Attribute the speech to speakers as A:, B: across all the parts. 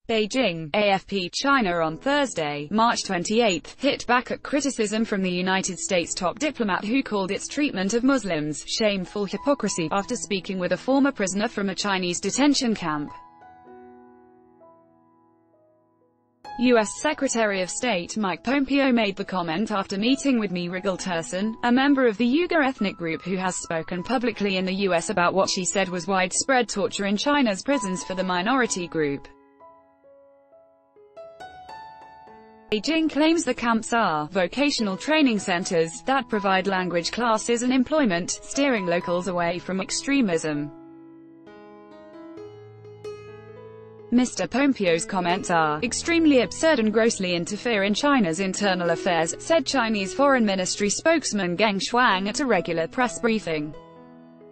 A: Beijing, AFP China on Thursday, March 28, hit back at criticism from the United States top diplomat who called its treatment of Muslims shameful hypocrisy, after speaking with a former prisoner from a Chinese detention camp. U.S. Secretary of State Mike Pompeo made the comment after meeting with Mirigal Tursun, a member of the Uyghur ethnic group who has spoken publicly in the U.S. about what she said was widespread torture in China's prisons for the minority group. Beijing claims the camps are vocational training centers that provide language classes and employment, steering locals away from extremism. Mr. Pompeo's comments are extremely absurd and grossly interfere in China's internal affairs, said Chinese Foreign Ministry spokesman Geng Shuang at a regular press briefing.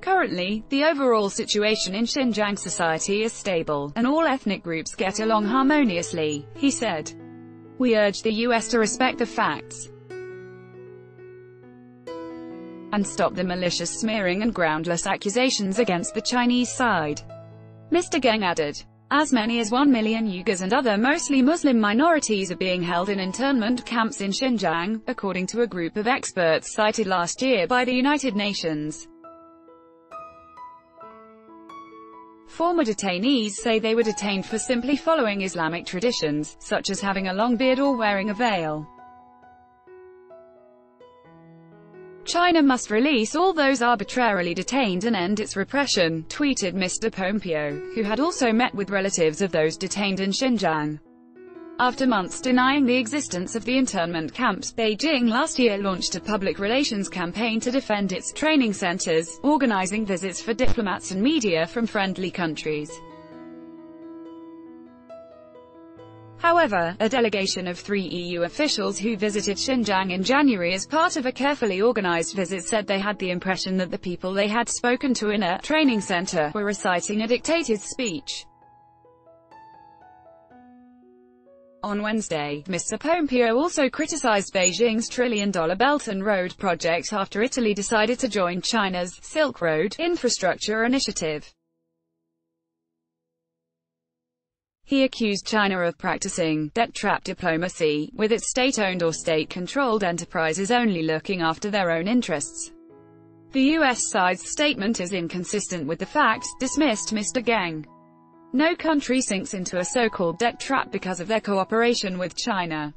A: Currently, the overall situation in Xinjiang society is stable, and all ethnic groups get along harmoniously, he said. We urge the U.S. to respect the facts and stop the malicious smearing and groundless accusations against the Chinese side. Mr. Geng added, as many as 1 million Uyghurs and other mostly Muslim minorities are being held in internment camps in Xinjiang, according to a group of experts cited last year by the United Nations. Former detainees say they were detained for simply following Islamic traditions, such as having a long beard or wearing a veil. China must release all those arbitrarily detained and end its repression, tweeted Mr. Pompeo, who had also met with relatives of those detained in Xinjiang. After months denying the existence of the internment camps, Beijing last year launched a public relations campaign to defend its training centers, organizing visits for diplomats and media from friendly countries. However, a delegation of 3 EU officials who visited Xinjiang in January as part of a carefully organized visit said they had the impression that the people they had spoken to in a training center were reciting a dictated speech. On Wednesday, Mr. Pompeo also criticized Beijing's trillion-dollar Belt and Road project after Italy decided to join China's Silk Road infrastructure initiative. He accused China of practicing debt trap diplomacy, with its state-owned or state-controlled enterprises only looking after their own interests. The U.S. side's statement is inconsistent with the facts, dismissed Mr. Geng. No country sinks into a so-called debt trap because of their cooperation with China.